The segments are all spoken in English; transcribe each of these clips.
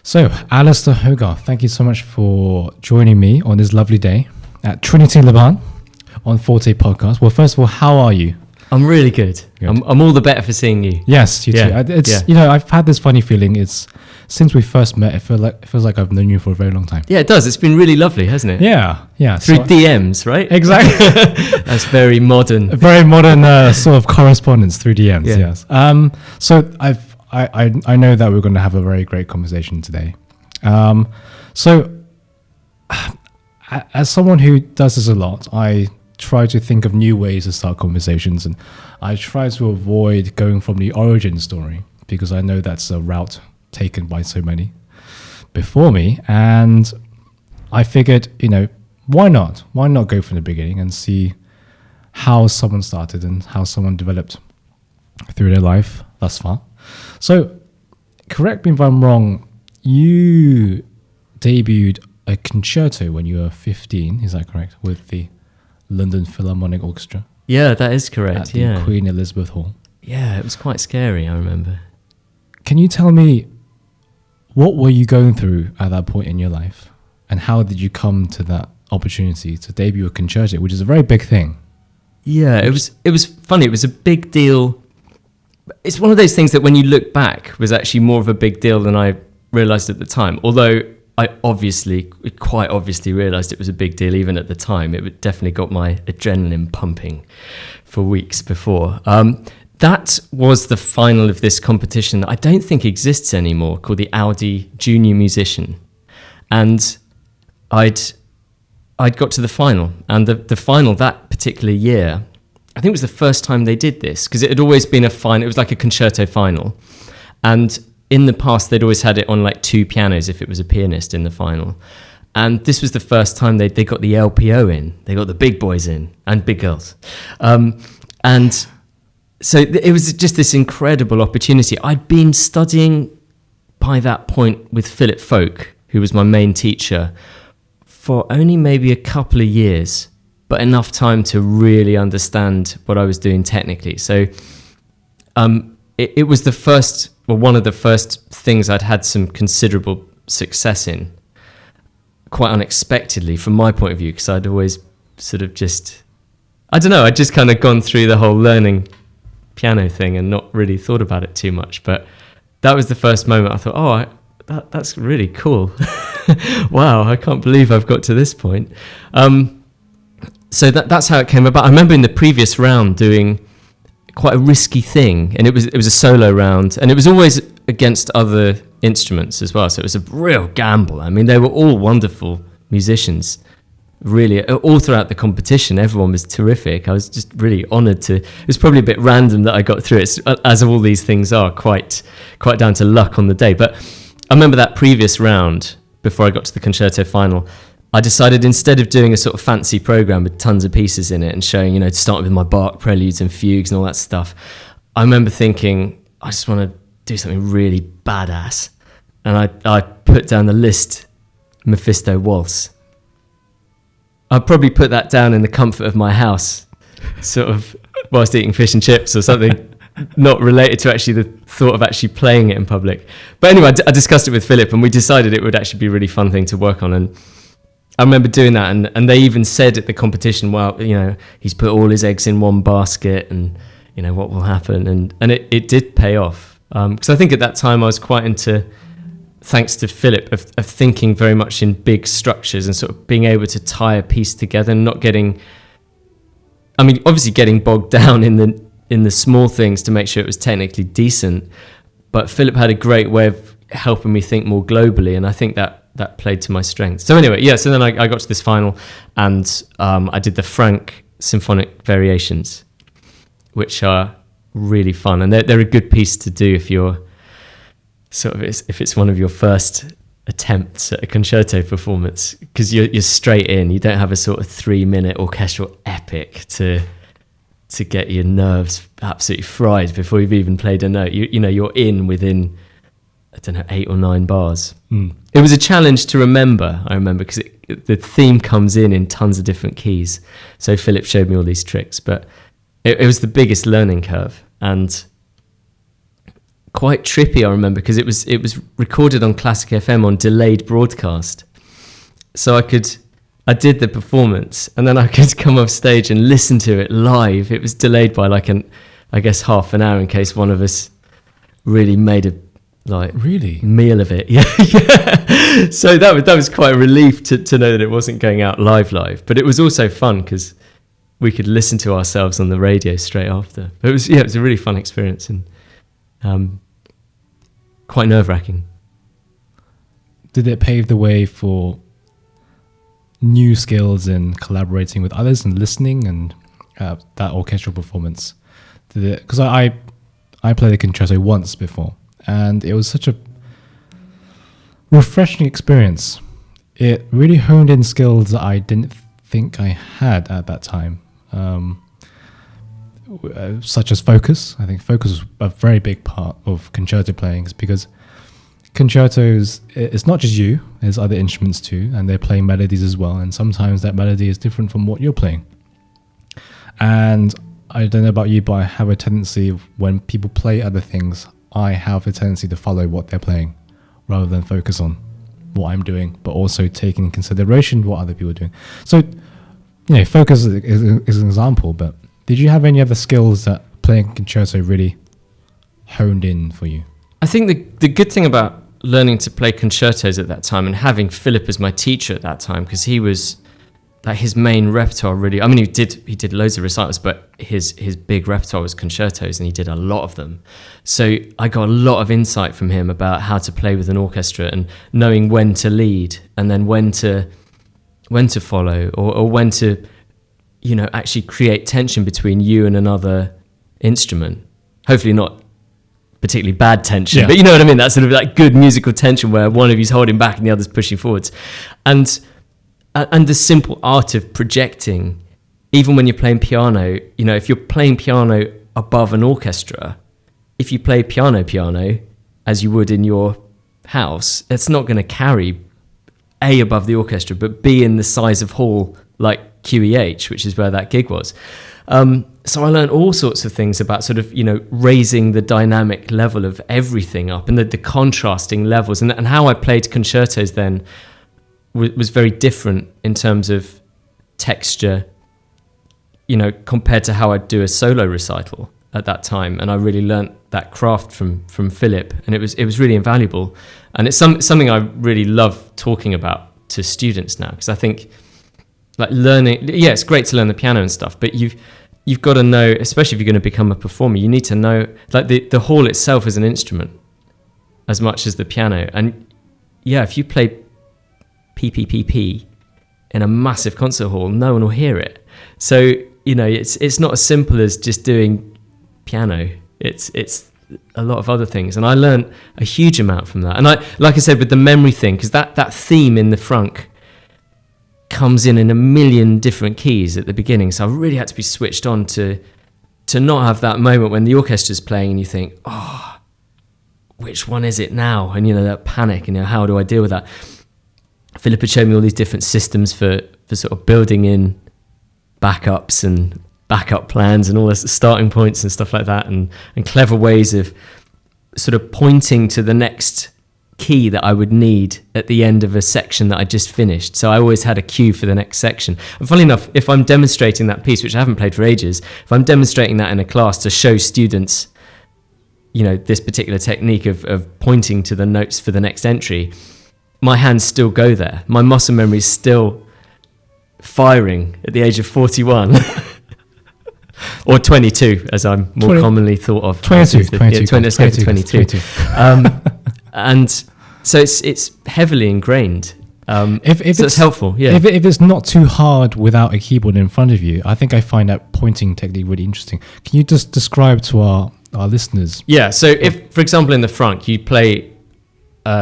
So, Alisdair Hogarth, thank you so much for joining me on this lovely day at Trinity Lebanon on FORTE podcast. Well, first of all, how are you? I'm really good. I'm all the better for seeing you. Yes, you too. You know, I've had this funny feeling. It's since we first met, it feels like I've known you for a very long time. Yeah, it does. It's been really lovely, hasn't it? Yeah. Through DMs, right? Exactly. That's very modern. A very modern sort of correspondence through DMs. Yeah. Yes. So I know that we're going to have a very great conversation today. So as someone who does this a lot, I try to think of new ways to start conversations, and I try to avoid going from the origin story because I know that's a route taken by so many before me. And I figured, you know, why not go from the beginning and see how someone started and how someone developed through their life thus far. So correct me if I'm wrong, you debuted a concerto when you were 15, is that correct, with the London Philharmonic Orchestra? Yeah, that is correct. At the Queen Elizabeth Hall. Yeah, it was quite scary, I remember. Can you tell me, what were you going through at that point in your life? And how did you come to that opportunity to debut a concerto, which is a very big thing? Yeah, it was funny. It was a big deal. It's one of those things that when you look back was actually more of a big deal than I realised at the time. Although I quite obviously realised it was a big deal even at the time. It definitely got my adrenaline pumping for weeks before. That was the final of this competition that I don't think exists anymore, called the Audi Junior Musician. And I'd got to the final. And the final that particular year, I think it was the first time they did this, because it had always been a final. It was like a concerto final. And in the past, they'd always had it on like two pianos if it was a pianist in the final. And this was the first time they got the LPO in. They got the big boys in, and big girls. And so it was just this incredible opportunity. I'd been studying by that point with Philip Fowke, who was my main teacher, for only maybe a couple of years, but enough time to really understand what I was doing technically. So it was one of the first things I'd had some considerable success in, quite unexpectedly from my point of view, because I'd always sort of I'd just kind of gone through the whole learning piano thing and not really thought about it too much. But that was the first moment I thought, that's really cool. Wow, I can't believe I've got to this point. So that's how it came about. I remember in the previous round doing quite a risky thing, and it was a solo round, and it was always against other instruments as well, so it was a real gamble. I mean, they were all wonderful musicians, really, all throughout the competition. Everyone was terrific. I was just really honoured it was probably a bit random that I got through it, as all these things are, quite down to luck on the day. But I remember that previous round, before I got to the concerto final, I decided, instead of doing a sort of fancy program with tons of pieces in it and showing, to start with my Bach preludes and fugues and all that stuff, I remember thinking, I just want to do something really badass. And I put down the Liszt Mephisto Waltz. I'd probably put that down in the comfort of my house, sort of whilst eating fish and chips or something, not related to actually the thought of actually playing it in public. But anyway, I discussed it with Philip, and we decided it would actually be a really fun thing to work on. And I remember doing that, and they even said at the competition, well, he's put all his eggs in one basket, and what will happen, and it did pay off, because I think at that time I was quite into, thanks to Philip, of thinking very much in big structures and sort of being able to tie a piece together and not obviously getting bogged down in the small things to make sure it was technically decent, but Philip had a great way of helping me think more globally, and I think that played to my strengths. So anyway, so then I got to this final, and I did the Franck Symphonic Variations, which are really fun, and they're a good piece to do if you're if it's one of your first attempts at a concerto performance, because you're straight in. You don't have a sort of 3-minute orchestral epic to get your nerves absolutely fried before you've even played a note. You're in within, I don't know, 8 or 9 bars. It was a challenge to remember, I remember, because the theme comes in tons of different keys. So Philip showed me all these tricks, but it was the biggest learning curve. And quite trippy, I remember, because it was recorded on Classic FM on delayed broadcast. So I did the performance, and then I could come off stage and listen to it live. It was delayed by like I guess half an hour in case one of us really made a meal of it. Yeah. So that was quite a relief to know that it wasn't going out live. But it was also fun because we could listen to ourselves on the radio straight after. But it was a really fun experience and quite nerve-wracking. Did it pave the way for new skills in collaborating with others and listening and that orchestral performance? Did it? Because I played the concerto once before, and it was such a refreshing experience. It really honed in skills that I didn't think I had at that time, such as focus. I think focus is a very big part of concerto playing, because concertos, it's not just you, there's other instruments too, and they're playing melodies as well, and sometimes that melody is different from what you're playing. And I don't know about you, but I have a tendency of, when people play other things, I have a tendency to follow what they're playing rather than focus on what I'm doing, but also taking in consideration what other people are doing. So, focus is an example, but did you have any other skills that playing concerto really honed in for you? I think the good thing about learning to play concertos at that time and having Philip as my teacher at that time, because he was like, his main repertoire really, I mean, he did loads of recitals, but his big repertoire was concertos, and he did a lot of them. So I got a lot of insight from him about how to play with an orchestra and knowing when to lead and then when to follow, or when to, actually create tension between you and another instrument. Hopefully not particularly bad tension, but you know what I mean? That sort of like good musical tension where one of you's holding back and the other's pushing forwards. And the simple art of projecting, even when you're playing piano, if you're playing piano above an orchestra, if you play piano as you would in your house, it's not going to carry A above the orchestra, but B in the size of hall like QEH, which is where that gig was. So I learned all sorts of things about sort of, raising the dynamic level of everything up, and the contrasting levels, and how I played concertos then was very different in terms of texture, compared to how I'd do a solo recital at that time. And I really learnt that craft from Philip, and it was really invaluable. And it's something I really love talking about to students now, because I think like learning, it's great to learn the piano and stuff, but you've got to know, especially if you're going to become a performer, you need to know like the hall itself is an instrument as much as the piano. And if you play PPPP in a massive concert hall, no one will hear it. So it's not as simple as just doing piano. It's a lot of other things, and I learned a huge amount from that. And like I said, with the memory thing, because that theme in the frunk comes in a million different keys at the beginning, so I really had to be switched on to not have that moment when the orchestra's playing and you think, which one is it now? And that panic, how do I deal with that? Philip had shown me all these different systems for sort of building in backups and backup plans and all this starting points and stuff like that, and clever ways of sort of pointing to the next key that I would need at the end of a section that I just finished. So I always had a cue for the next section. And funnily enough, if I'm demonstrating that piece, which I haven't played for ages, if I'm demonstrating that in a class to show students, this particular technique of pointing to the notes for the next entry, my hands still go there. My muscle memory is still firing at the age of 41. Or 22, as I'm more commonly thought of. 22. Let's go for 22. And so it's heavily ingrained. If it's helpful, If it's not too hard without a keyboard in front of you, I think I find that pointing technique really interesting. Can you just describe to our listeners? Yeah, so if, for example, in the front, you play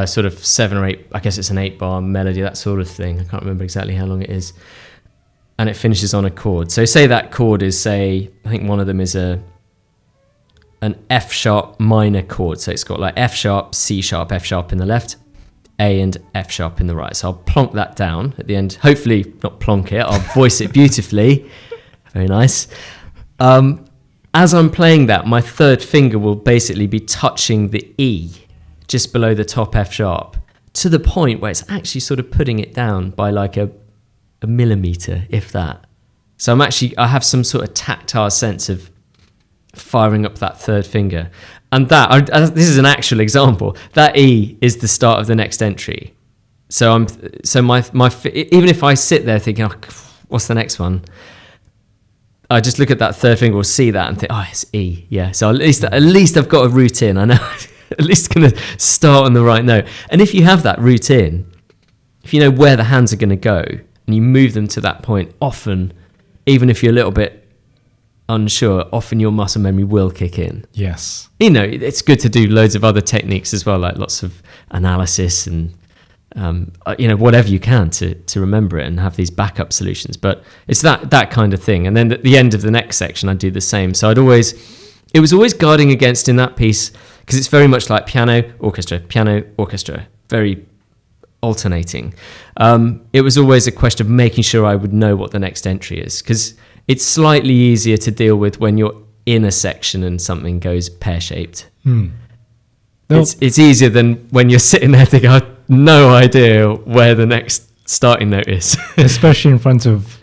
sort of 7 or 8, I guess it's an 8-bar melody, that sort of thing. I can't remember exactly how long it is. And it finishes on a chord. So say that chord is, I think one of them is an F sharp minor chord. So it's got like F sharp, C sharp, F sharp in the left, A and F sharp in the right. So I'll plonk that down at the end. Hopefully not plonk it, I'll voice it beautifully. Very nice. And as I'm playing that, my third finger will basically be touching the E just below the top F sharp, to the point where it's actually sort of putting it down by like a millimeter, if that. So I have some sort of tactile sense of firing up that third finger. And this is an actual example. That E is the start of the next entry. So even if I sit there thinking, oh, what's the next one? I just look at that third finger or see that and think, oh, it's E. Yeah. So at least I've got a route in. I know at least going to start on the right note. And if you have that route in, if you know where the hands are going to go and you move them to that point, often, even if you're a little bit unsure, often your muscle memory will kick in. Yes. You know, it's good to do loads of other techniques as well, like lots of analysis and whatever you can to remember it and have these backup solutions. But it's that kind of thing. And then at the end of the next section, I do the same. So it was always guarding against in that piece, because it's very much like piano, orchestra, very alternating. It was always a question of making sure I would know what the next entry is, because it's slightly easier to deal with when you're in a section and something goes pear-shaped. It's easier than when you're sitting there thinking, I have no idea where the next starting note is. Especially in front of,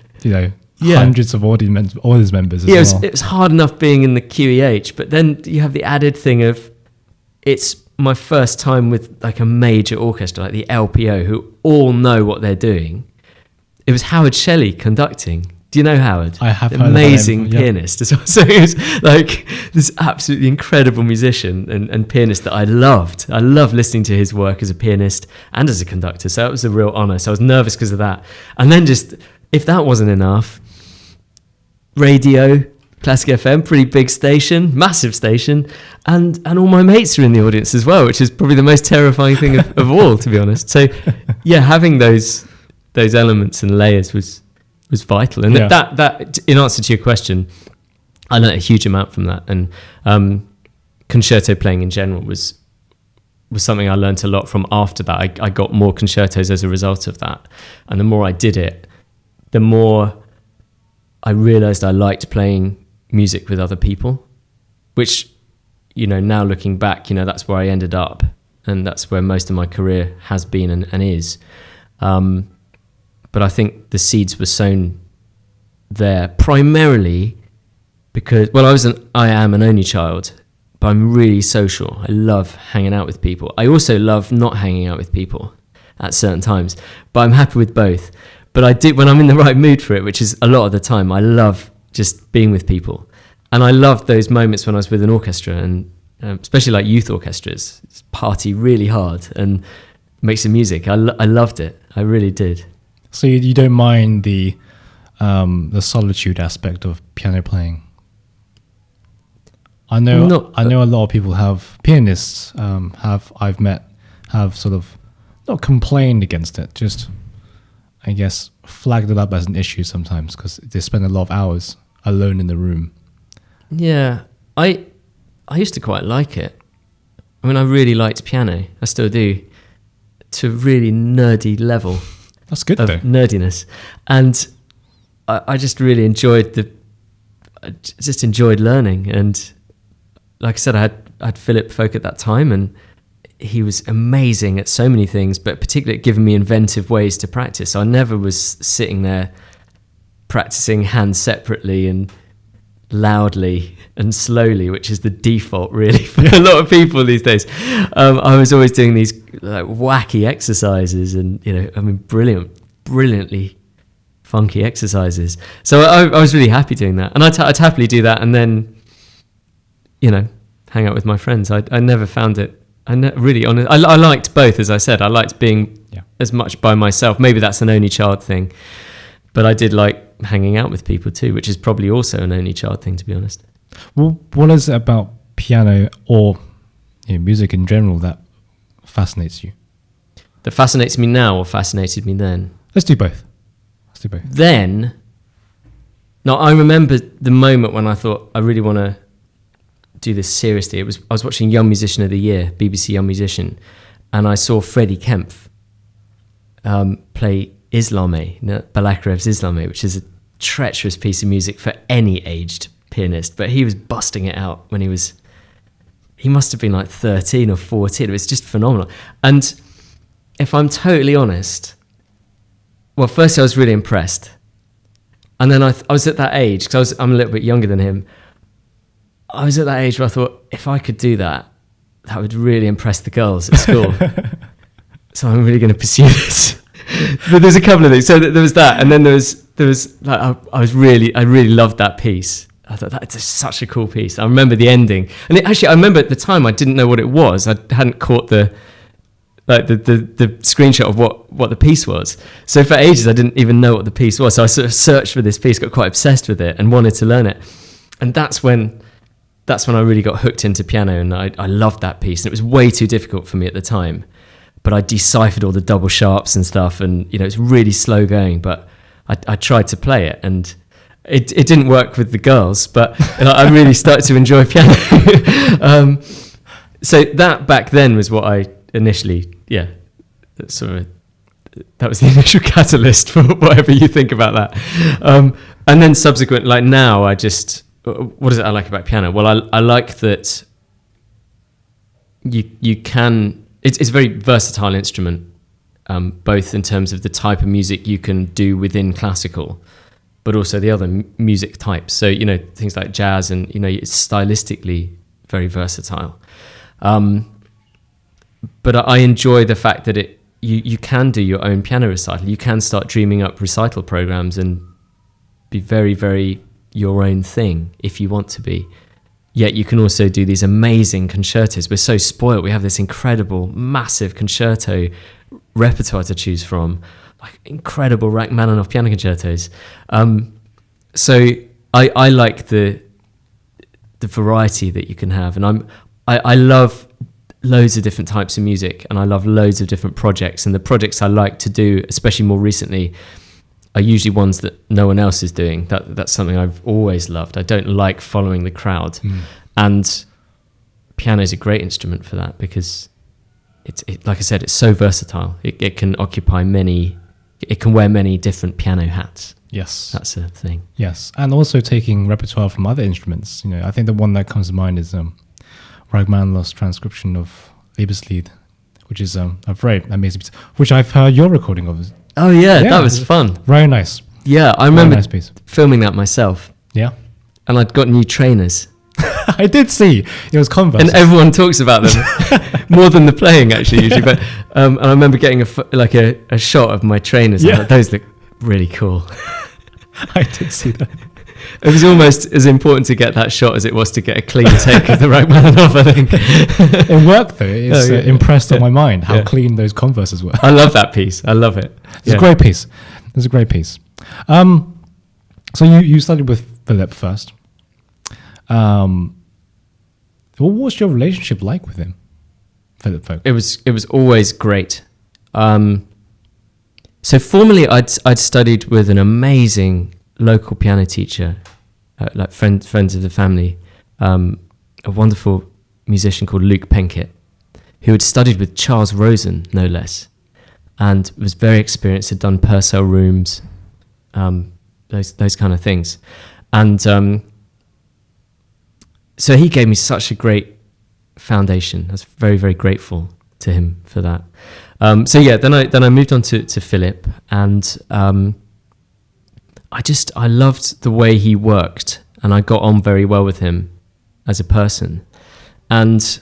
hundreds of audience members as well. It was hard enough being in the QEH, but then you have the added thing of, it's my first time with like a major orchestra, like the LPO, who all know what they're doing. It was Howard Shelley conducting. Do you know Howard? I have heard amazing of him, pianist as well. So he was like this absolutely incredible musician and pianist that I loved. I love listening to his work as a pianist and as a conductor. So that was a real honour. So I was nervous because of that. And then just, if that wasn't enough, radio, Classic FM, pretty big station, massive station, and all my mates are in the audience as well, which is probably the most terrifying thing of all, to be honest. So yeah, having those elements and layers was vital. And that in answer to your question, I learned a huge amount from that. And concerto playing in general was something I learned a lot from after that. I got more concertos as a result of that. And the more I did it, the more I realized I liked playing music with other people, which, now looking back, that's where I ended up. And that's where most of my career has been and is. But I think the seeds were sown there primarily because, I am an only child, but I'm really social. I love hanging out with people. I also love not hanging out with people at certain times, but I'm happy with both. But I do, when I'm in the right mood for it, which is a lot of the time, I love just being with people. And I loved those moments when I was with an orchestra, and especially like youth orchestras, party really hard and make some music. I loved it. I really did. So you don't mind the solitude aspect of piano playing? I know a lot of people pianists I've met have sort of not complained against it, just I guess flagged it up as an issue sometimes because they spend a lot of hours alone in the room. Yeah, I used to quite like it. I mean, I really liked piano. I still do, to a really nerdy level. That's good, of though. Nerdiness. And I just really enjoyed learning. And like I said, I had Philip Fowke at that time, and he was amazing at so many things, but particularly at giving me inventive ways to practice. So I never was sitting there practicing hands separately and loudly and slowly, which is the default really for a lot of people these days. I was always doing these like wacky exercises and brilliantly funky exercises. So I was really happy doing that, and I'd happily do that and then hang out with my friends. I never found it. I liked both, as I said. I liked being as much by myself. Maybe that's an only child thing, but I did like hanging out with people too, which is probably also an only child thing, to be honest. Well, what is it about piano or music in general that fascinates you? That fascinates me now or fascinated me then? Let's do both. Then, I remember the moment when I thought I really want to do this seriously. I was watching Young Musician of the Year, BBC Young Musician, and I saw Freddie Kempf play Islame, Balakarev's Islame, which is a treacherous piece of music for any aged pianist, but he was busting it out when he must have been like 13 or 14. It was just phenomenal. And if I'm totally honest, well, firstly, I was really impressed. And then I was at that age, because I'm a little bit younger than him. I was at that age where I thought, if I could do that, that would really impress the girls at school. So I'm really going to pursue this. But there's a couple of things. So there was that, and then there was like I really loved that piece. I thought that's such a cool piece. I remember the ending, and I remember at the time I didn't know what it was. I hadn't caught the screenshot of what the piece was. So for ages I didn't even know what the piece was. So I sort of searched for this piece, got quite obsessed with it, and wanted to learn it. And that's when I really got hooked into piano, and I loved that piece. And it was way too difficult for me at the time, but I deciphered all the double sharps and stuff, and it's really slow going. But I tried to play it, and it didn't work with the girls, but I really started to enjoy piano. So that back then was what I initially, that was the initial catalyst for whatever you think about that. And then subsequent, like now, what is it I like about piano? Well, I like that you can, it's a very versatile instrument, both in terms of the type of music you can do within classical, but also the other music types. So, things like jazz, and, it's stylistically very versatile. But I enjoy the fact that you can do your own piano recital. You can start dreaming up recital programs and be very, very your own thing if you want to be. Yet you can also do these amazing concertos. We're so spoiled. We have this incredible, massive concerto repertoire to choose from, like incredible Rachmaninoff piano concertos. So I like the variety that you can have, and I love loads of different types of music, and I love loads of different projects. And the projects I like to do, especially more recently, are usually ones that no one else is doing. That's something I've always loved. I don't like following the crowd. And piano is a great instrument for that, because it like I said, it's so versatile. It can occupy it can wear many different piano hats. Yes. That's a thing. Yes. And also taking repertoire from other instruments. I think the one that comes to mind is Rachmaninoff's transcription of Liebeslied, which is a very amazing piece, which I've heard your recording of. Oh yeah, that was fun. Very nice. Yeah, I remember nice filming that myself. Yeah. And I'd got new trainers. I did see. It was Converse. And everyone talks about them more than the playing, actually, usually. But and I remember getting a shot of my trainers. Yeah. Those look really cool. I did see that. It was almost as important to get that shot as it was to get a clean take of the Rachmaninoff, I think. It worked, though. It's impressed on my mind how clean those Converses were. I love that piece. I love it. It's a great piece. It's a great piece. So you studied with Philip first. What was your relationship like with him, Philip Fowke? It was always great. So formerly I'd studied with an amazing local piano teacher, like friends of the family, a wonderful musician called Luke Penkett, who had studied with Charles Rosen, no less, and was very experienced, had done Purcell rooms, those kind of things. And so he gave me such a great foundation. I was very, very grateful to him for that. Then I moved on to Philip, and I loved the way he worked, and I got on very well with him as a person. And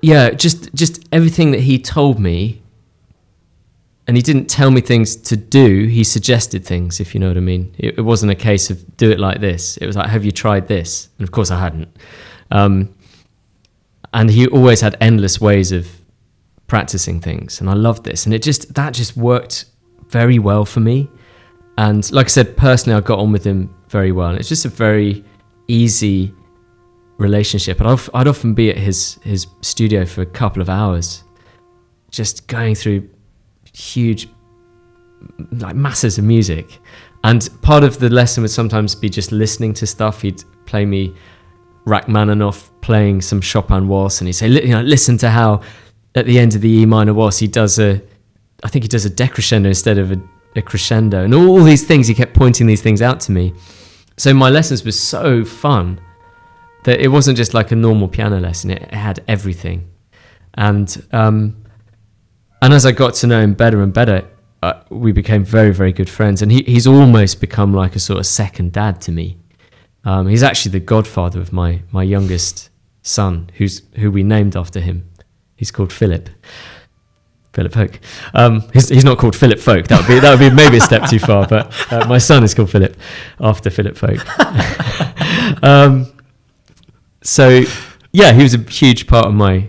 just everything that he told me, and he didn't tell me things to do, he suggested things, if you know what I mean. It wasn't a case of do it like this. It was like, have you tried this? And of course I hadn't. And he always had endless ways of practicing things, and I loved this. And that just worked very well for me. And like I said, personally, I got on with him very well. And it's just a very easy relationship. And I'd often be at his studio for a couple of hours, just going through huge, like masses of music. And part of the lesson would sometimes be just listening to stuff. He'd play me Rachmaninoff playing some Chopin waltz, and he'd say, listen to how at the end of the E minor waltz he does a decrescendo instead of a crescendo, and all these things. He kept pointing these things out to me. So my lessons were so fun that it wasn't just like a normal piano lesson. It had everything. And as I got to know him better and better, we became very, very good friends. And he's almost become like a sort of second dad to me. He's actually the godfather of my youngest son, who we named after him. He's called Philip Fowke. He's not called Philip Fowke. That would be maybe a step too far. But my son is called Philip after Philip Fowke. So yeah, he was a huge part of my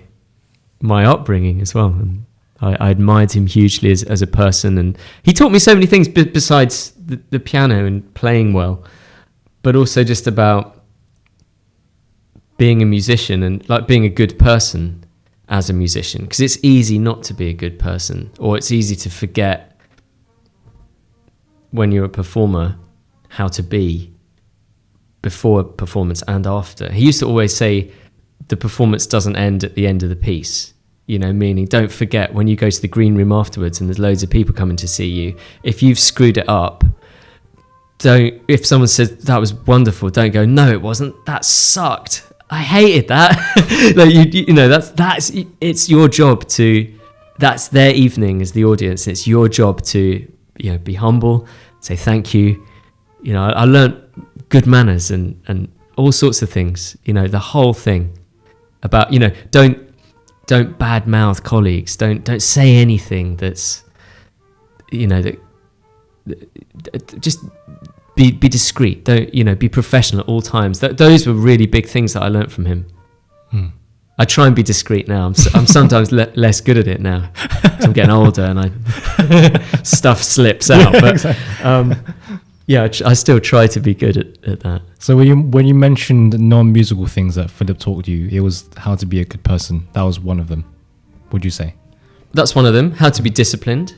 upbringing as well, and I admired him hugely as a person. And he taught me so many things besides the piano and playing well, but also just about being a musician and like being a good person as a musician, because it's easy not to be a good person, or it's easy to forget when you're a performer how to be before a performance and after. He used to always say the performance doesn't end at the end of the piece, meaning don't forget when you go to the green room afterwards and there's loads of people coming to see you, if you've screwed it up, if someone says that was wonderful, don't go, no it wasn't, that sucked, I hated that. Like it's your job to, that's their evening as the audience. It's your job to, be humble, say thank you. I learnt good manners and all sorts of things. The whole thing about, don't badmouth colleagues. Don't say anything that's, just be discreet. Don't be professional at all times. Those were really big things that I learnt from him. I try and be discreet now. I'm sometimes less good at it now. I'm getting older and stuff slips out. But yeah, I still try to be good at that. So when you mentioned non-musical things that Philip taught you, it was how to be a good person. That was one of them, would you say? That's one of them. How to be disciplined,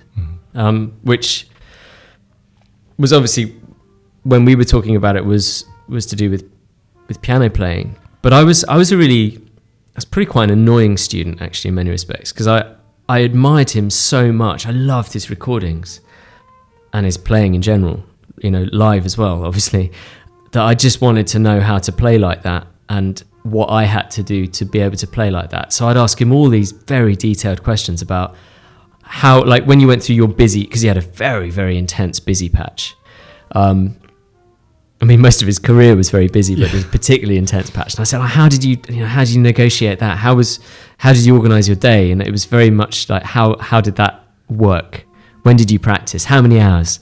which was obviously, when we were talking about it, was to do with piano playing. But I was pretty quite an annoying student actually in many respects, because I admired him so much. I loved his recordings and his playing in general, live as well, obviously, that I just wanted to know how to play like that and what I had to do to be able to play like that. So I'd ask him all these very detailed questions about how, like when you went through your busy, because he had a very, very intense busy patch. Most of his career was very busy, but there's a particularly intense patch. And I said, how did you negotiate that? How did you organize your day? And it was very much like, how did that work? When did you practice? How many hours?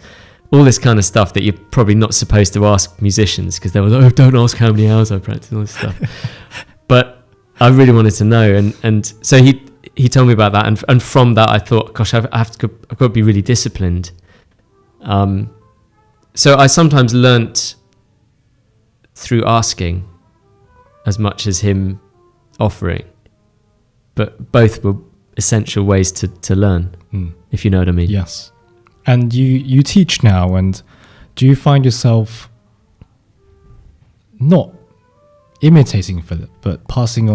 All this kind of stuff that you're probably not supposed to ask musicians, because they were like, don't ask how many hours I practice, all this stuff. But I really wanted to know. And so he told me about that. And from that, I thought, gosh, I've got to be really disciplined. So I sometimes learnt through asking as much as him offering, but both were essential ways to learn, if you know what I mean. Yes. And you teach now, and do you find yourself not imitating Philip, but passing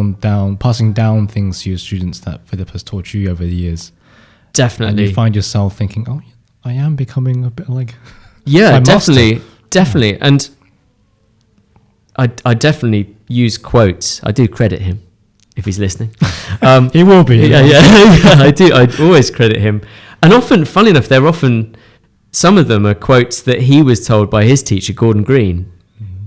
down things to your students that Philip has taught you over the years? Definitely. And you find yourself thinking, oh, I am becoming a bit like yeah, definitely. And I definitely use quotes. I do credit him if he's listening. He will be. Yeah, I do. I always credit him. And often, funny enough, some of them are quotes that he was told by his teacher, Gordon Green,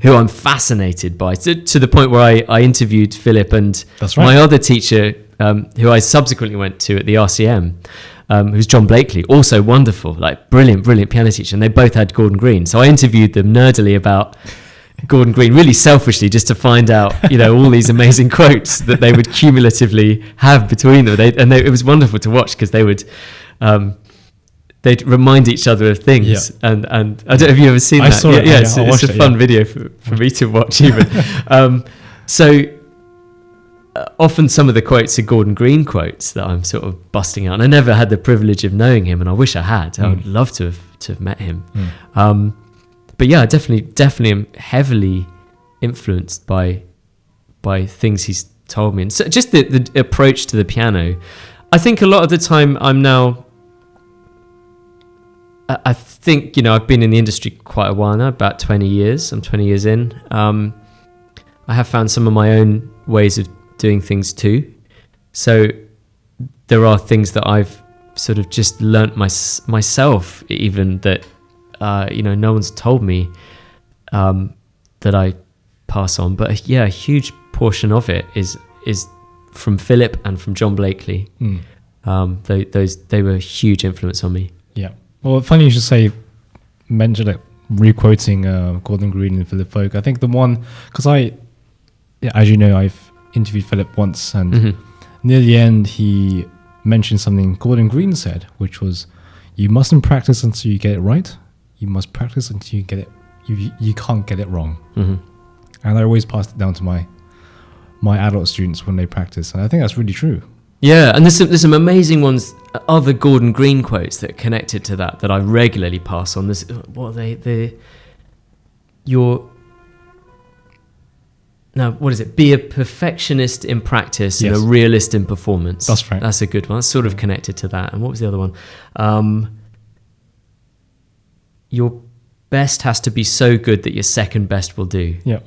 who I'm fascinated by, to the point where I interviewed Philip and my other teacher, who I subsequently went to at the RCM, who's John Blakely, also wonderful, like brilliant piano teacher. And they both had Gordon Green. So I interviewed them nerdily about Gordon Green, really selfishly, just to find out, all these amazing quotes that they would cumulatively have between them. It was wonderful to watch, because they would, they'd remind each other of things. Yeah. And I don't know if you've ever seen that. I saw it. Yeah, it's a fun video for me to watch even. So often some of the quotes are Gordon Green quotes that I'm sort of busting out. And I never had the privilege of knowing him, and I wish I had. I would love to have met him. But yeah, I definitely am heavily influenced by things he's told me. And so just the approach to the piano. I think a lot of the time I'm now I think, I've been in the industry quite a while now, about 20 years. I'm 20 years in. I have found some of my own ways of doing things too. So there are things that I've sort of just learnt myself, even that, no one's told me that I pass on. But yeah, a huge portion of it is from Philip and from John Blakely. They were a huge influence on me. Yeah. Well, funny you should mention it, re-quoting Gordon Green and Philip Fowke. I think the one, because as you know, I've interviewed Philip once, and near the end he mentioned something Gordon Green said, which was, you mustn't practice until you get it right. You must practice until you get it. You can't get it wrong. And I always pass it down to my adult students when they practice, and I think that's really true. Yeah, and there's some amazing ones, other Gordon Green quotes that are connected to that I regularly pass on. There's what is it? Be a perfectionist in practice and a realist in performance. That's right. That's a good one. That's sort of connected to that. And what was the other one? Your best has to be so good that your second best will do. Yeah.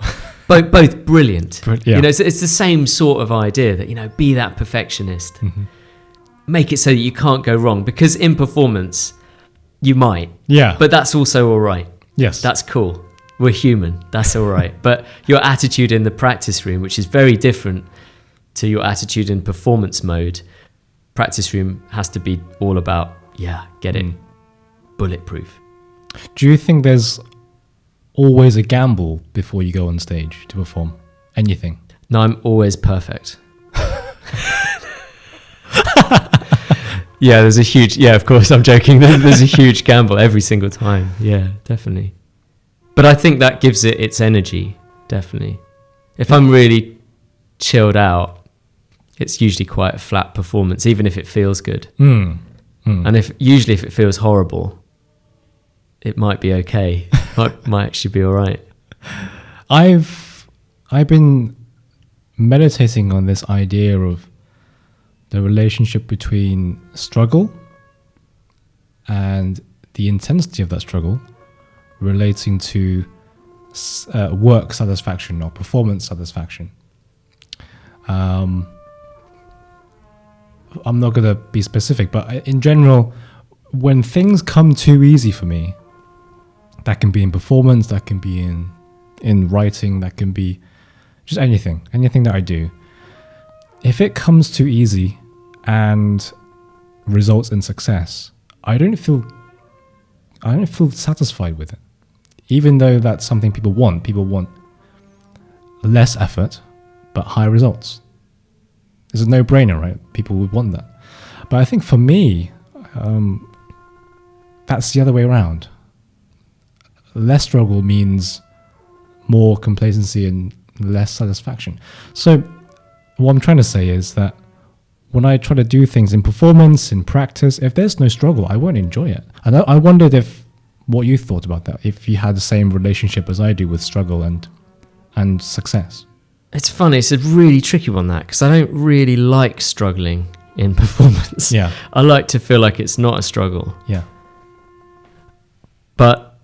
Both brilliant. Yeah. It's the same sort of idea that, be that perfectionist. Make it so that you can't go wrong, because in performance you might. Yeah. But that's also all right. Yes. That's cool. We're human. That's all right. But your attitude in the practice room, which is very different to your attitude in performance mode, practice room has to be all about, get it bulletproof. Do you think there's always a gamble before you go on stage to perform anything? No, I'm always perfect. There's a huge, of course, I'm joking. There's a huge gamble every single time. Yeah, definitely. But I think that gives it its energy, definitely. If I'm really chilled out, it's usually quite a flat performance, even if it feels good. And if it feels horrible, it might be okay. might actually be all right. I've been meditating on this idea of the relationship between struggle and the intensity of that struggle relating to work satisfaction or performance satisfaction. I'm not going to be specific, but in general, when things come too easy for me, that can be in performance, that can be in writing, that can be just anything that I do. If it comes too easy and results in success, I don't feel satisfied with it. Even though that's something people want. People want less effort, but high results. It's a no-brainer, right? People would want that. But I think for me, that's the other way around. Less struggle means more complacency and less satisfaction. So what I'm trying to say is that when I try to do things in performance, in practice, if there's no struggle, I won't enjoy it. And I wondered what you thought about that, if you had the same relationship as I do with struggle and success. It's funny, it's a really tricky one, that, because I don't really like struggling in performance. Yeah. I like to feel like it's not a struggle. Yeah. But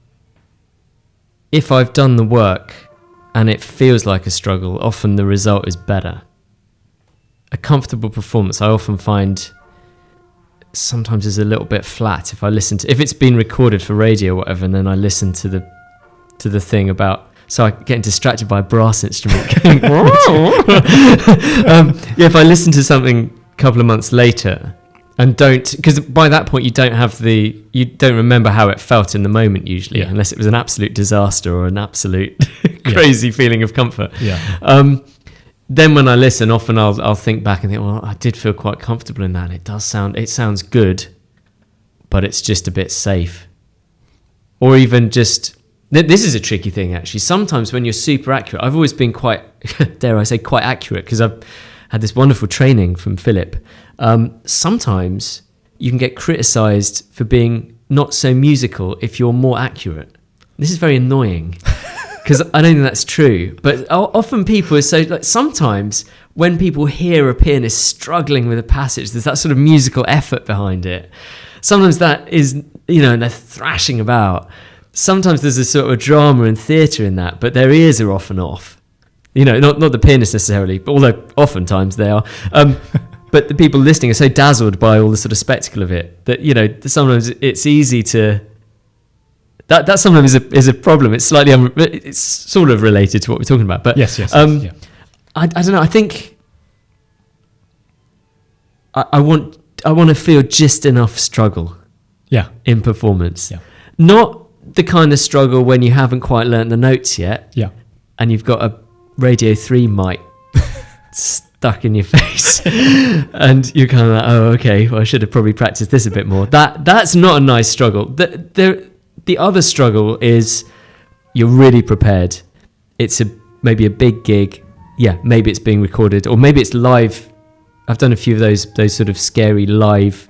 if I've done the work and it feels like a struggle, often the result is better. A comfortable performance, I often find, sometimes is a little bit flat. If it's been recorded for radio or whatever, and then I listen to the thing about, so I get distracted by a brass instrument going, if I listen to something a couple of months later and because by that point you don't remember how it felt in the moment usually, unless it was an absolute disaster or an absolute crazy feeling of comfort. Then when I listen, often I'll think back and think, well, I did feel quite comfortable in that. It sounds good, but it's just a bit safe. Or even just, this is a tricky thing actually. Sometimes when you're super accurate, I've always been quite, dare I say, quite accurate, because I've had this wonderful training from Philip. Sometimes you can get criticised for being not so musical if you're more accurate. This is very annoying. Because I don't think that's true, but often people are so, like, sometimes when people hear a pianist struggling with a passage, there's that sort of musical effort behind it. Sometimes that is, and they're thrashing about. Sometimes there's a sort of drama and theatre in that, but their ears are often off. Not the pianist necessarily, but although oftentimes they are. But the people listening are so dazzled by all the sort of spectacle of it that, sometimes it's easy to... That sometimes is a problem. It's slightly... it's sort of related to what we're talking about. But yes. Yeah. I don't know. I think I want to feel just enough struggle in performance. Yeah. Not the kind of struggle when you haven't quite learnt the notes yet. Yeah. And you've got a Radio 3 mic stuck in your face and you're kind of like, oh, okay, well, I should have probably practiced this a bit more. That's not a nice struggle. The other struggle is you're really prepared. It's maybe a big gig. Yeah, maybe it's being recorded or maybe it's live. I've done a few of those sort of scary live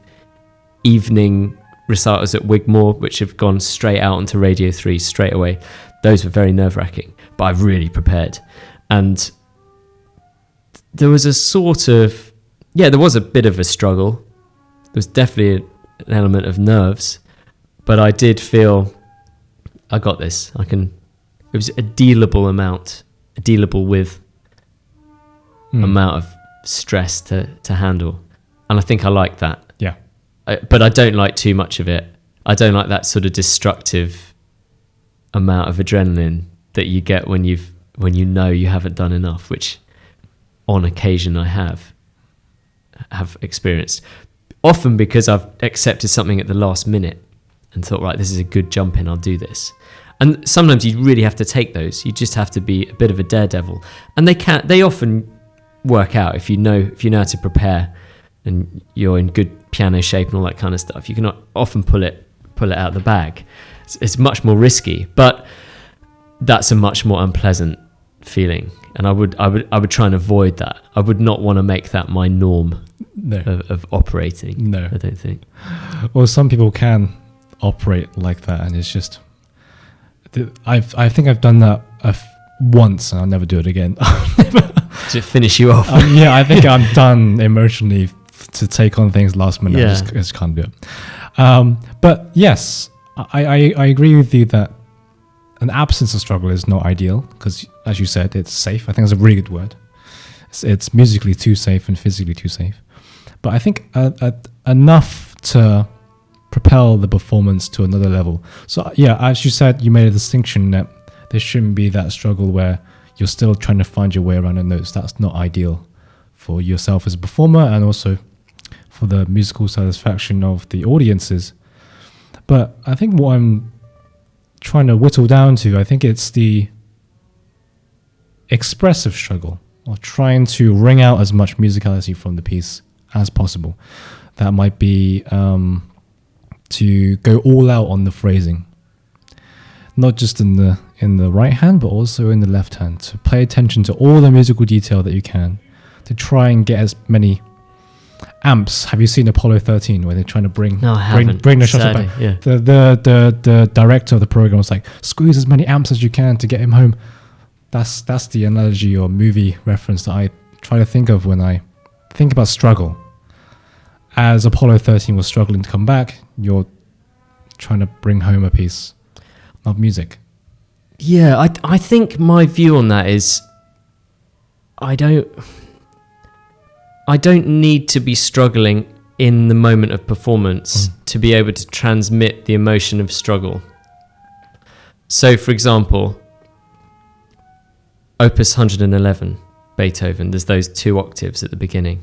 evening recitals at Wigmore, which have gone straight out onto Radio 3 straight away. Those were very nerve-wracking, but I've really prepared. And there was a sort of, there was a bit of a struggle. There was definitely an element of nerves, but I did feel, I got this. It was a dealable with amount of stress to handle. And I think I like that. Yeah. But I don't like too much of it. I don't like that sort of destructive amount of adrenaline that you get when you haven't done enough, which on occasion I have experienced. Often because I've accepted something at the last minute and thought, right, this is a good jump in, I'll do this. And sometimes you really have to take those. You just have to be a bit of a daredevil. And they often work out if you know how to prepare and you're in good piano shape and all that kind of stuff. You can often pull it out of the bag. It's much more risky, but that's a much more unpleasant feeling. And I would try and avoid that. I would not want to make that my norm of operating. No, I don't think. Well, some people can operate like that, and it's just. I think I've done that once, and I'll never do it again. To finish you off. I think I'm done emotionally to take on things last minute. Yeah. I just can't do it. But yes, I agree with you that an absence of struggle is not ideal because, as you said, it's safe. I think that's a really good word. It's musically too safe and physically too safe. But I think enough to propel the performance to another level. So as you said, you made a distinction that there shouldn't be that struggle where you're still trying to find your way around the notes. That's not ideal for yourself as a performer and also for the musical satisfaction of the audiences. But I think what I'm trying to whittle down to, I think it's the expressive struggle or trying to wring out as much musicality from the piece as possible. That might be to go all out on the phrasing, not just in the right hand, but also in the left hand, to pay attention to all the musical detail that you can, to try and get as many amps. Have you seen Apollo 13 where they're trying to bring the shuttle back? Yeah. The director of the program was like, squeeze as many amps as you can to get him home. That's the analogy or movie reference that I try to think of when I think about struggle. As Apollo 13 was struggling to come back, you're trying to bring home a piece of music. Yeah, I think my view on that is I don't need to be struggling in the moment of performance to be able to transmit the emotion of struggle. So, for example, Opus 111, Beethoven, there's those 2 octaves at the beginning.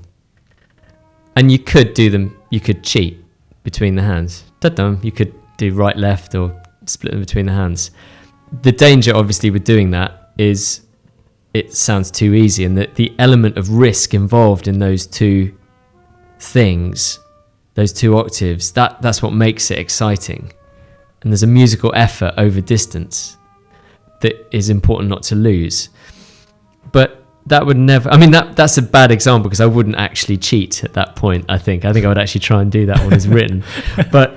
And you could do them, you could cheat between the hands. Ta-dum, you could do right, left, or split them between the hands. The danger, obviously, with doing that is it sounds too easy, and that the element of risk involved in those 2 things, those 2 octaves, that's what makes it exciting. And there's a musical effort over distance that is important not to lose. But that would never... I mean, that's a bad example because I wouldn't actually cheat at that point, I think. I think I would actually try and do that when it's written. But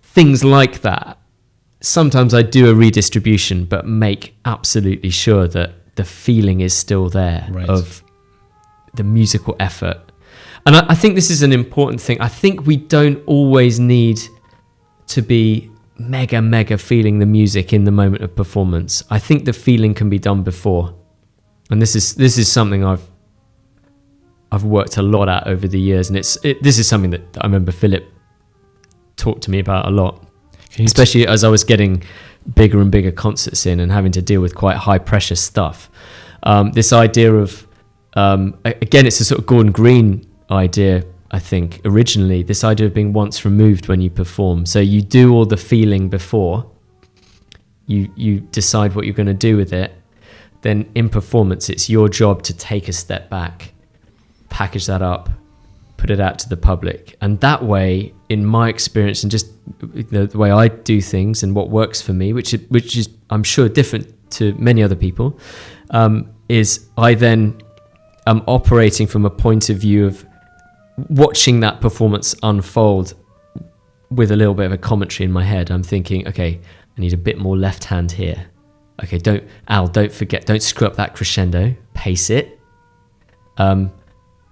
things like that, sometimes I do a redistribution, but make absolutely sure that the feeling is still there of the musical effort. And I think this is an important thing. I think we don't always need to be mega feeling the music in the moment of performance. I think the feeling can be done before. And this is something I've worked a lot at over the years, and this is something that I remember Philip talked to me about a lot, especially as I was getting bigger and bigger concerts in and having to deal with quite high pressure stuff. This idea of, again, it's a sort of Gordon Green idea, I think, originally, this idea of being once removed when you perform. So you do all the feeling before, you decide what you're going to do with it. Then in performance, it's your job to take a step back, package that up, put it out to the public. And that way, in my experience and just the way I do things and what works for me, which is I'm sure different to many other people, is I then am operating from a point of view of watching that performance unfold with a little bit of a commentary in my head. I'm thinking, okay, I need a bit more left hand here. Okay, don't forget, don't screw up that crescendo, pace it. Don't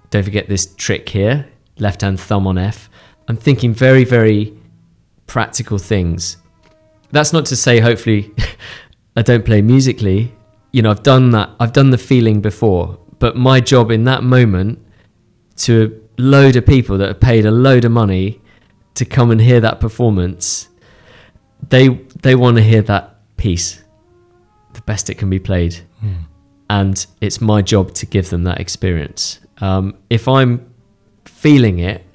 forget this trick here, left hand thumb on F. I'm thinking very, very practical things. That's not to say, hopefully, I don't play musically. You know, I've done that. I've done the feeling before, but my job in that moment to load of people that have paid a load of money to come and hear that performance, they want to hear that piece the best it can be played. And it's my job to give them that experience. If I'm feeling it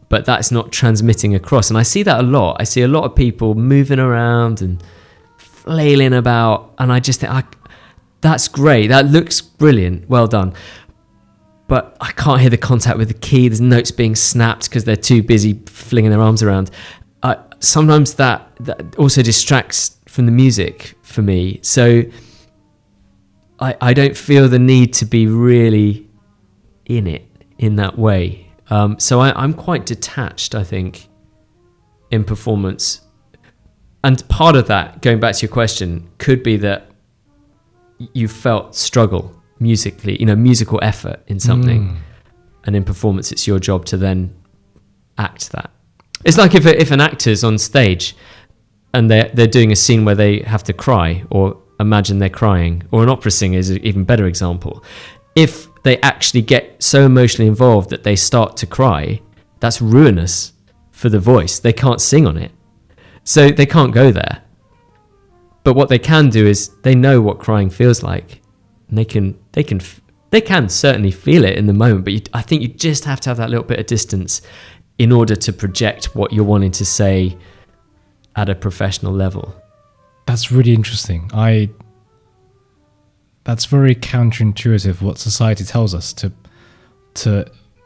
but that's not transmitting across, and I see that a lot, I see a lot of people moving around and flailing about, and I just think, that's great, that looks brilliant, well done, but I can't hear the contact with the key. There's notes being snapped because they're too busy flinging their arms around. Sometimes that also distracts from the music for me. So I don't feel the need to be really in it in that way. So I'm quite detached, I think, in performance. And part of that, going back to your question, could be that you felt struggle musically, musical effort in something, and in performance it's your job to then act that. It's like if an actor's on stage and they're doing a scene where they have to cry, or imagine they're crying, or an opera singer is an even better example. If they actually get so emotionally involved that they start to cry, that's ruinous for the voice. They can't sing on it, so they can't go there. But what they can do is they know what crying feels like. And they can certainly feel it in the moment, but I think you just have to have that little bit of distance in order to project what you're wanting to say at a professional level. That's really interesting. That's very counterintuitive what society tells us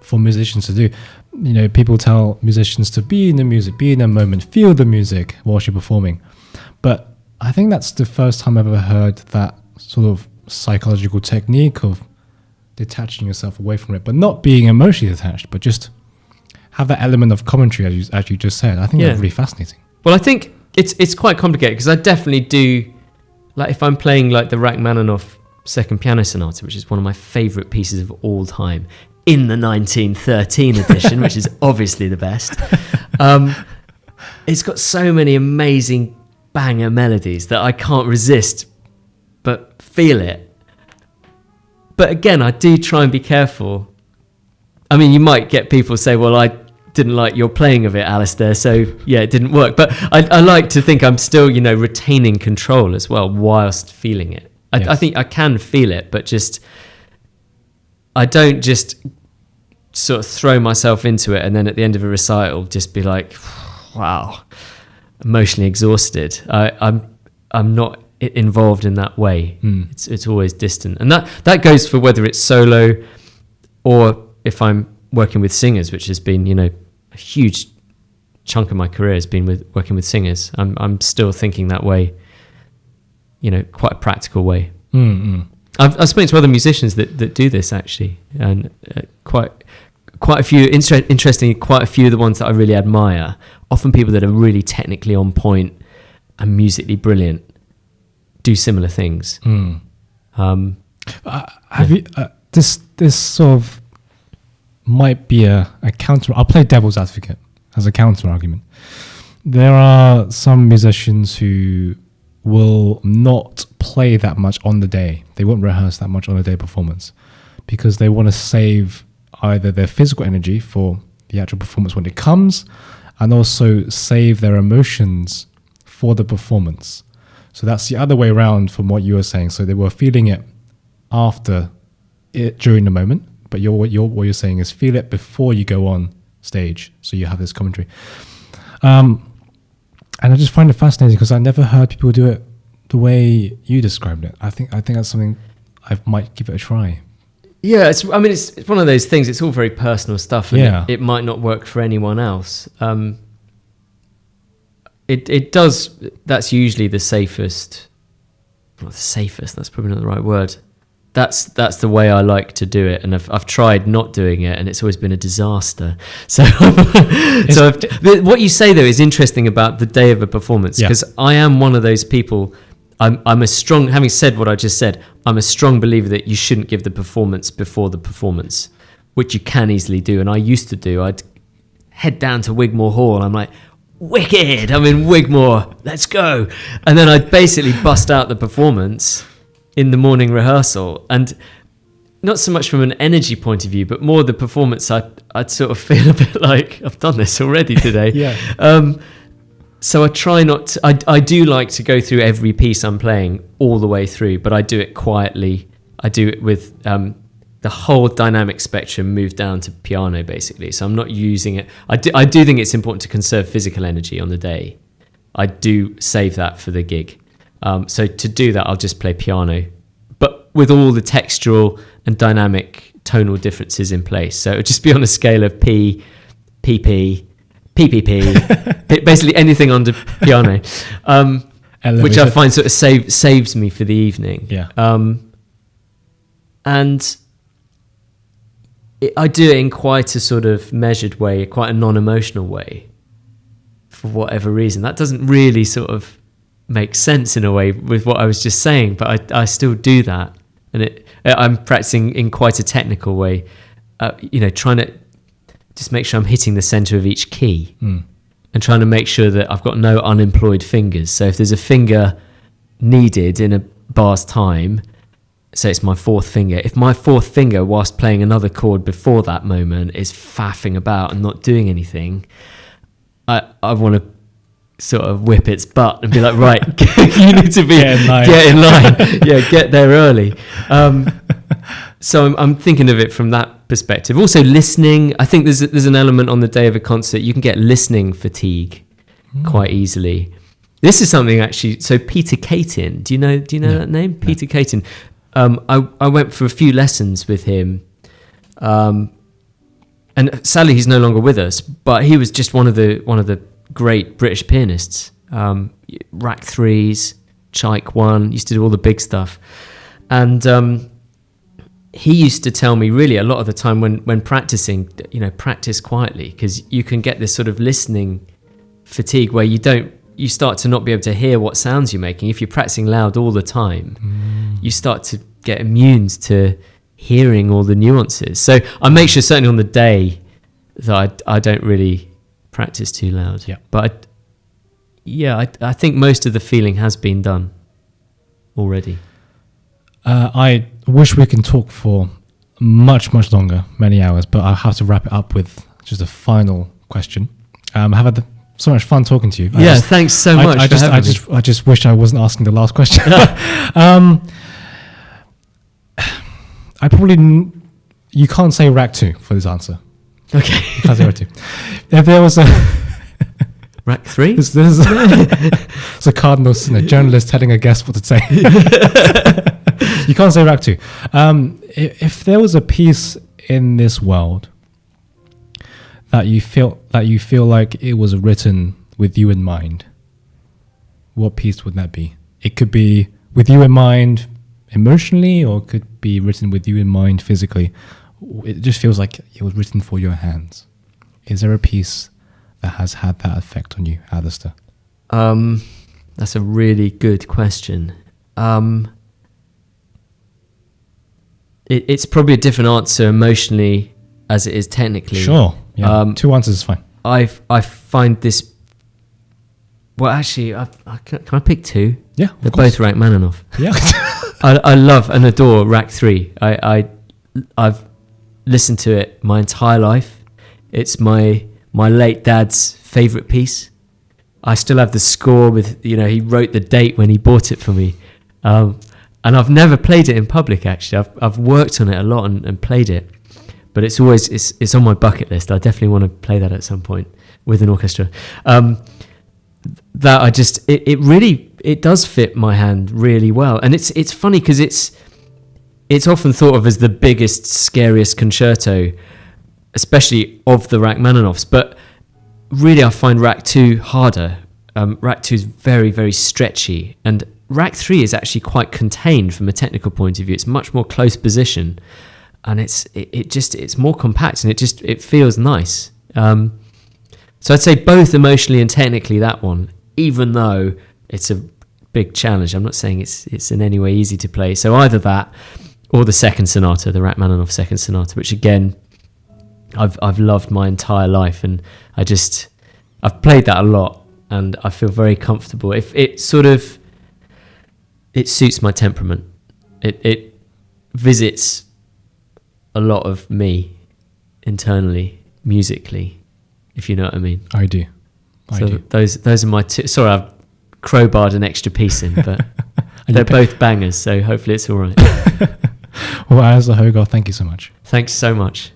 for musicians to do. People tell musicians to be in the music, be in the moment, feel the music whilst you're performing. But I think that's the first time I've ever heard that sort of psychological technique of detaching yourself away from it, but not being emotionally attached, but just have that element of commentary, as you just said. I think that's really fascinating. Well, I think it's quite complicated, because I definitely do, like if I'm playing like the Rachmaninoff Second Piano Sonata, which is one of my favourite pieces of all time, in the 1913 edition, which is obviously the best. It's got so many amazing banger melodies that I can't resist but feel it. But again, I do try and be careful. I mean, you might get people say, well, I didn't like your playing of it, Alisdair, so yeah, it didn't work. But I like to think I'm still, retaining control as well whilst feeling it. I think I can feel it, but I don't just sort of throw myself into it and then at the end of a recital just be like, wow, emotionally exhausted. I'm not involved in that way. It's always distant, and that goes for whether it's solo or if I'm working with singers, which has been a huge chunk of my career has been with working with singers. I'm still thinking that way, quite a practical way. I've spoken to other musicians that do this actually, and quite a few. Interestingly, quite a few of the ones that I really admire, often people that are really technically on point and musically brilliant, do similar things. Have you this sort of might be a counter. I'll play devil's advocate as a counter argument. There are some musicians who will not play that much on the day. They won't rehearse that much on the day performance because they want to save either their physical energy for the actual performance when it comes, and also save their emotions for the performance. So that's the other way around from what you were saying. So they were feeling it after it during the moment, but what you're saying is feel it before you go on stage. So you have this commentary. And I just find it fascinating because I never heard people do it the way you described it. I think that's something I might give it a try. Yeah, it's one of those things. It's all very personal stuff, and it might not work for anyone else. It does. That's usually the safest. Not the safest. That's probably not the right word. That's the way I like to do it, and I've tried not doing it, and it's always been a disaster. So, what you say though is interesting about the day of a performance, because I am one of those people. I'm a strong, having said what I just said, I'm a strong believer that you shouldn't give the performance before the performance, which you can easily do, and I used to do. I'd head down to Wigmore Hall. I'm like, wicked! I'm in Wigmore. Let's go! And then I'd basically bust out the performance in the morning rehearsal, and not so much from an energy point of view, but more the performance. I'd sort of feel a bit like I've done this already today. So I try not to, I do like to go through every piece I'm playing all the way through, but I do it quietly. I do it with the whole dynamic spectrum moved down to piano, basically. So I'm not using it. I do think it's important to conserve physical energy on the day. I do save that for the gig. So to do that, I'll just play piano, but with all the textural and dynamic tonal differences in place. So it would just be on a scale of P, PP, PPP, basically anything under piano, which I find sort of saves me for the evening. And I do it in quite a sort of measured way, quite a non-emotional way, for whatever reason. That doesn't really sort of make sense in a way with what I was just saying, but I still do that, and I'm practicing in quite a technical way, trying to just make sure I'm hitting the center of each key and trying to make sure that I've got no unemployed fingers. So if there's a finger needed in a bar's time, say it's my fourth finger, if my fourth finger, whilst playing another chord before that moment, is faffing about and not doing anything, I want to sort of whip its butt and be like, right, you need to get in line. Get there early. So I'm thinking of it from that perspective. Also listening, I think there's an element on the day of a concert, you can get listening fatigue quite easily. This is something actually, so Peter Caton, do you know that name? Peter Caton. I went for a few lessons with him, and sadly he's no longer with us, but he was just one of the great British pianists. Rack threes, Chaik 1, used to do all the big stuff. And he used to tell me really a lot of the time when practicing, practice quietly, because you can get this sort of listening fatigue where you start to not be able to hear what sounds you're making. If you're practicing loud all the time, you start to get immune to hearing all the nuances. So I make sure certainly on the day that I don't really practice too loud. But I think most of the feeling has been done already. I wish we can talk for much longer, many hours, but I'll have to wrap it up with just a final question. I've had so much fun talking to you. Thanks so much for having me. I just wish I wasn't asking the last question. I probably you can't say rack 2 for this answer. Okay. You can't say rack 2. If there was a rack 3, this is it's a cardinal sin, a journalist telling a guest what to say. You can't say rack 2. If there was a piece in this world that you feel like it was written with you in mind, what piece would that be? It could be with you in mind emotionally, or it could be written with you in mind physically. It just feels like it was written for your hands. Is there a piece that has had that effect on you, Alisdair? That's a really good question. It's probably a different answer emotionally as it is technically. Sure. Yeah. 2 answers is fine. I find this. Well, actually, can I pick 2? Yeah, they're both Rachmaninoff. Yeah. I love and adore Rack 3. I've listened to it my entire life. It's my late dad's favourite piece. I still have the score with, he wrote the date when he bought it for me. And I've never played it in public, actually. I've worked on it a lot and played it. But it's always, it's on my bucket list. I definitely want to play that at some point with an orchestra. That I just, it really, it does fit my hand really well. And it's funny because it's often thought of as the biggest, scariest concerto, especially of the Rachmaninoffs. But really, I find Rack 2 harder. Rack 2 is very, very stretchy. And Rack 3 is actually quite contained from a technical point of view. It's much more close position. And it's more compact and it feels nice. So I'd say both emotionally and technically that one, even though it's a big challenge. I'm not saying it's in any way easy to play. So either that or the second sonata, the Rachmaninoff second sonata, which again, I've loved my entire life, and I've played that a lot, and I feel very comfortable. If it suits my temperament. It visits a lot of me internally, musically, if you know what I mean. I do. Those are my two. Sorry, I've crowbarred an extra piece in, but they're both bangers, so hopefully it's all right. Well, Alisdair Hogarth, thank you so much. Thanks so much.